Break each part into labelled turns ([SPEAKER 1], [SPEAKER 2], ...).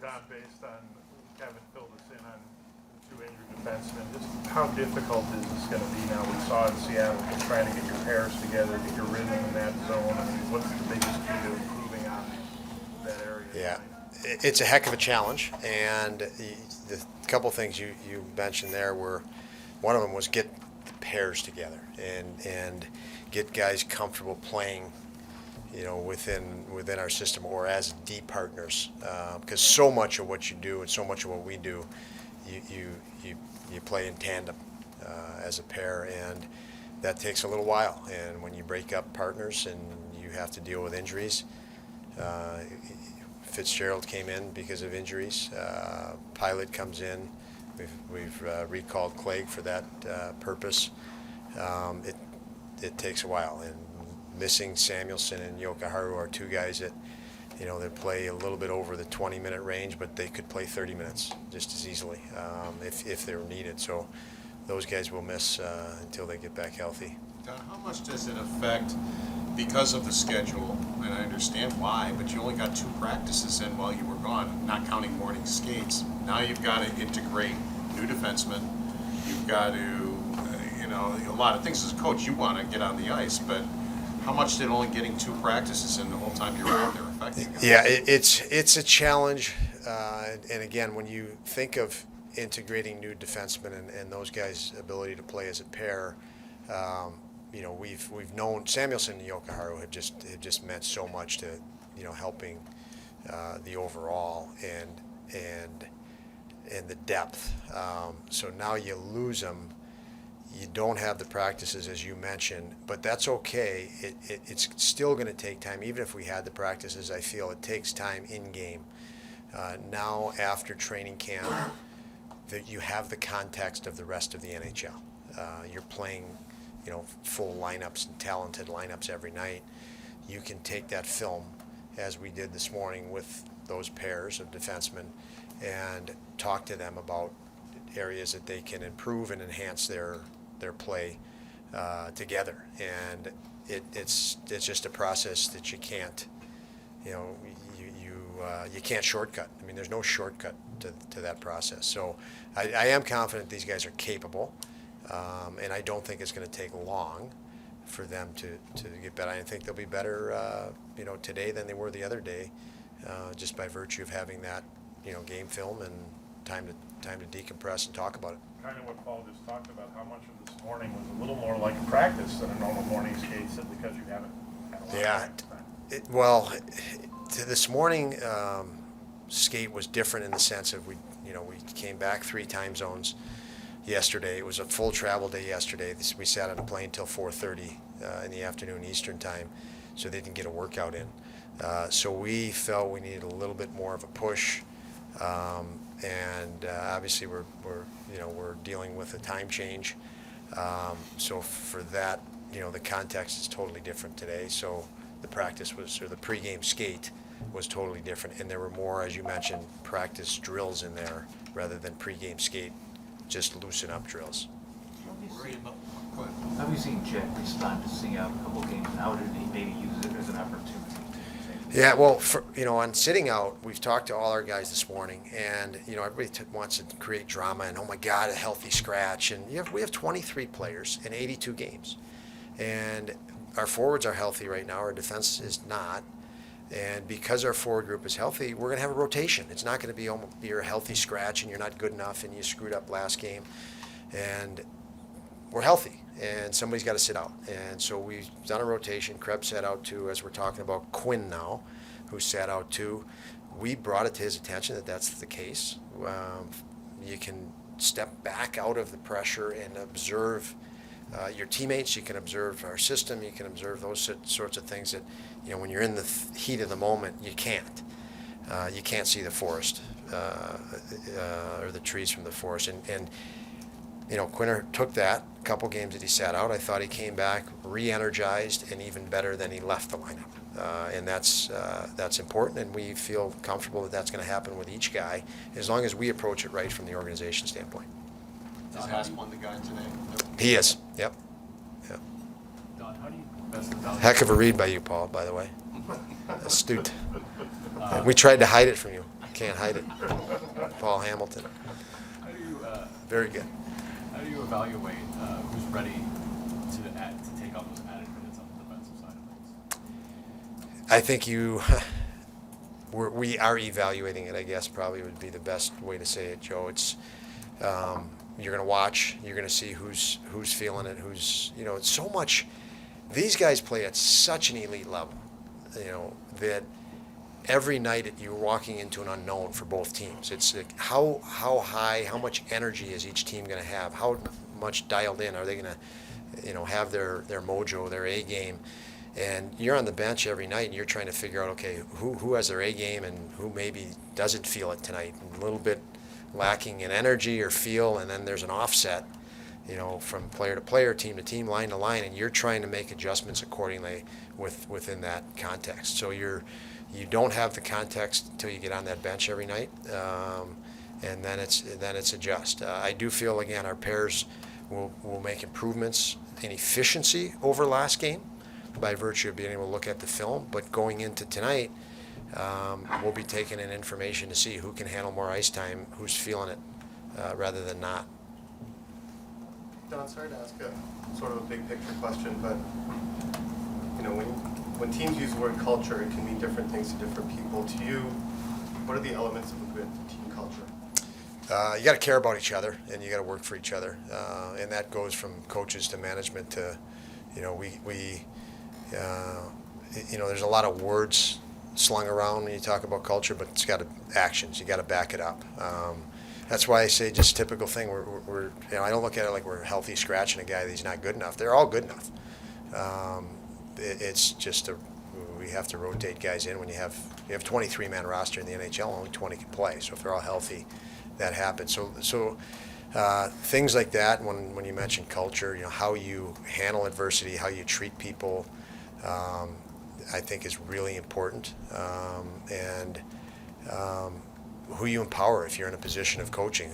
[SPEAKER 1] Don, based on Kevin filled us in on the two injured defensemen, just how difficult is this going to be now? We saw in Seattle, just trying to get your pairs together, get your rhythm in that zone. I mean, what's the biggest key to improving on that area?
[SPEAKER 2] Yeah, it's a heck of a challenge, and the couple things you mentioned there were, one of them was get the pairs together and get guys comfortable playing, within our system or as D partners, because so much of what you do and so much of what we do, you play in tandem as a pair, and that takes a little while. And when you break up partners and you have to deal with injuries, Fitzgerald came in because of injuries. Pilot comes in. We've recalled Clegg for that purpose. It takes a while, and missing Samuelson and Yokoharu are two guys that, they play a little bit over the 20-minute range, but they could play 30 minutes just as easily if they were needed. So those guys will miss until they get back healthy.
[SPEAKER 3] Don, how much does it affect, because of the schedule, and I understand why, but you only got 2 practices in while you were gone, not counting morning skates. Now you've got to integrate new defensemen. You've got to, a lot of things as a coach, you want to get on the ice, but how much did only getting 2 practices in the whole time you were out there affect you guys?
[SPEAKER 2] Yeah, it's a challenge, and again, when you think of integrating new defensemen and those guys' ability to play as a pair, we've known Samuelson and Yokoharu have just meant so much to helping the overall and the depth. So now you lose them. You don't have the practices, as you mentioned, but that's okay. It's still going to take time. Even if we had the practices, I feel it takes time in game. Now, after training camp, that you have the context of the rest of the NHL. You're playing, full lineups and talented lineups every night. You can take that film, as we did this morning with those pairs of defensemen, and talk to them about areas that they can improve and enhance their play together. And it's just a process that you can't, you can't shortcut. I mean, there's no shortcut to that process. So I am confident these guys are capable, and I don't think it's going to take long for them to get better. I think they'll be better, today than they were the other day, just by virtue of having that, game film and time to decompress and talk about it.
[SPEAKER 1] Kind of what Paul just talked about, how much of this morning was a little more like a practice than a normal morning skate, simply because you haven't had a lot of practice time.
[SPEAKER 2] This morning skate was different in the sense of we came back 3 time zones yesterday. It was a full travel day yesterday. We sat on a plane till 4:30 in the afternoon Eastern time, so they didn't get a workout in. So we felt we needed a little bit more of a push, and obviously we're dealing with a time change. So for that, the context is totally different today. So the practice or the pregame skate was totally different, and there were more, as you mentioned, practice drills in there rather than pregame skate, just loosen up drills.
[SPEAKER 4] How have you seen Jack respond to seeing out a couple games, and how did he maybe use it as an opportunity?
[SPEAKER 2] Yeah, well, on sitting out, we've talked to all our guys this morning, and everybody wants to create drama and, oh my God, a healthy scratch, and we have 23 players in 82 games, and our forwards are healthy right now. Our defense is not, and because our forward group is healthy, we're going to have a rotation. It's not going to be you're a healthy scratch and you're not good enough and you screwed up last game, and we're healthy, and somebody's got to sit out. And so we've done a rotation. Krebs sat out too, as we're talking about Quinn now, who sat out too. We brought it to his attention that that's the case. You can step back out of the pressure and observe your teammates. You can observe our system. You can observe those sorts of things that, when you're in the heat of the moment, you can't. You can't see the forest or the trees from the forest. And Quinner took that couple games that he sat out. I thought he came back re-energized and even better than he left the lineup, and that's important. And we feel comfortable that that's going to happen with each guy, as long as we approach it right from the organization standpoint.
[SPEAKER 3] Is Asplund the guy today?
[SPEAKER 2] He is. Yep.
[SPEAKER 4] Don, how do you best evaluate?
[SPEAKER 2] Heck of a read by you, Paul. By the way, astute. We tried to hide it from you. can't hide it. Paul Hamilton.
[SPEAKER 5] How do you
[SPEAKER 2] Very good.
[SPEAKER 5] how do you evaluate who's ready to take on those added minutes on the defensive side of things?
[SPEAKER 2] I think we are evaluating it, I guess probably would be the best way to say it, Joe. It's you're going to watch, you're going to see who's feeling it, it's so much. These guys play at such an elite level, that every night you're walking into an unknown for both teams. It's like how high, how much energy is each team going to have? How much dialed in are they going to, have their mojo, their A game? And you're on the bench every night, and you're trying to figure out, okay, who has their A game and who maybe doesn't feel it tonight, and a little bit lacking in energy or feel, and then there's an offset, from player to player, team to team, line to line, and you're trying to make adjustments accordingly within that context. So you don't have the context until you get on that bench every night, and then it's adjust. I do feel again our pairs will make improvements in efficiency over last game by virtue of being able to look at the film, but going into tonight, we'll be taking in information to see who can handle more ice time, who's feeling it, rather than not.
[SPEAKER 6] Don, sorry to ask a sort of a big picture question, but when teams use the word culture, it can mean different things to different people. To you, what are the elements of a good team culture?
[SPEAKER 2] You got to care about each other, and you got to work for each other, and that goes from coaches to management to, there's a lot of words slung around when you talk about culture, but it's got actions. You got to back it up. That's why I say just typical thing. We're I don't look at it like we're healthy scratching a guy that he's not good enough. They're all good enough. It's just we have to rotate guys in when you have 23-man roster in the NHL. Only 20 can play. So if they're all healthy, that happens. So things like that. When you mention culture, how you handle adversity, how you treat people, I think is really important. And who you empower if you're in a position of coaching,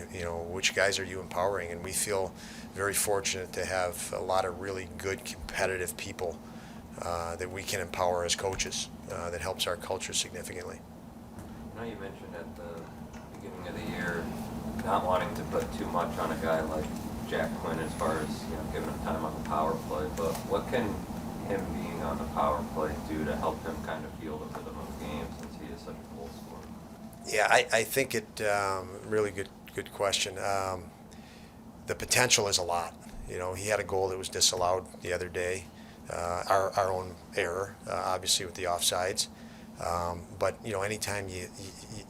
[SPEAKER 2] which guys are you empowering? And we feel very fortunate to have a lot of really good competitive people that we can empower as coaches. That helps our culture significantly.
[SPEAKER 7] I know you mentioned at the beginning of the year not wanting to put too much on a guy like Jack Quinn as far as giving him time on the power play, but what can him being on the power play do to help him kind of feel the rhythm of the game since he is such a goal scorer?
[SPEAKER 2] Yeah, I think it really good question. The potential is a lot. He had a goal that was disallowed the other day, our own error, obviously with the offsides. But anytime you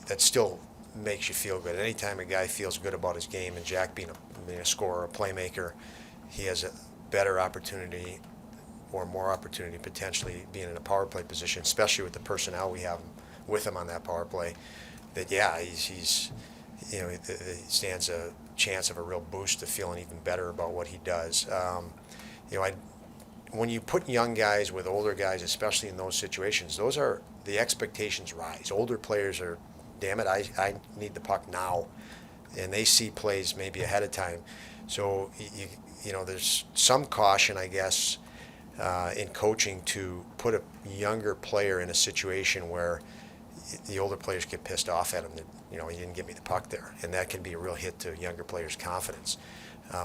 [SPEAKER 2] that still makes you feel good. Anytime a guy feels good about his game, and Jack being a scorer, a playmaker, he has a better opportunity or more opportunity potentially being in a power play position, especially with the personnel we have with him on that power play. That he's he stands a chance of a real boost to feeling even better about what he does. When you put young guys with older guys, especially in those situations, the expectations rise. Older players are, damn it, I need the puck now, and they see plays maybe ahead of time. So there's some caution, I guess, in coaching to put a younger player in a situation where the older players get pissed off at him that he didn't give me the puck there, and that can be a real hit to younger players' confidence.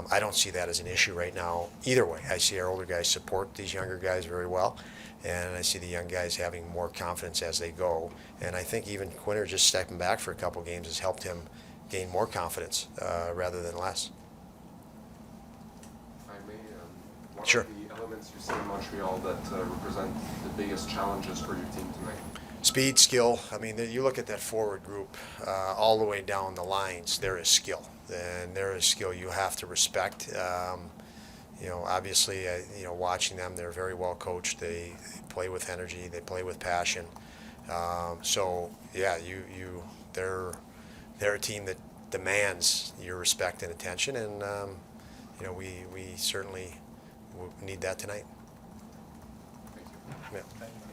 [SPEAKER 2] I don't see that as an issue right now either way. I see our older guys support these younger guys very well, and I see the young guys having more confidence as they go. And I think even Quinter just stepping back for a couple games has helped him gain more confidence rather than less.
[SPEAKER 8] If I may, what
[SPEAKER 2] Sure.
[SPEAKER 8] are the elements you see in Montreal that represent the biggest challenges for your team tonight?
[SPEAKER 2] Speed, skill. I mean, you look at that forward group all the way down the lines, there is skill. And there is skill you have to respect. Obviously, watching them, they're very well coached. They play with energy. They play with passion. They're a team that demands your respect and attention, and we certainly need that tonight.
[SPEAKER 8] Thank you.
[SPEAKER 2] Yeah.
[SPEAKER 1] Thank you.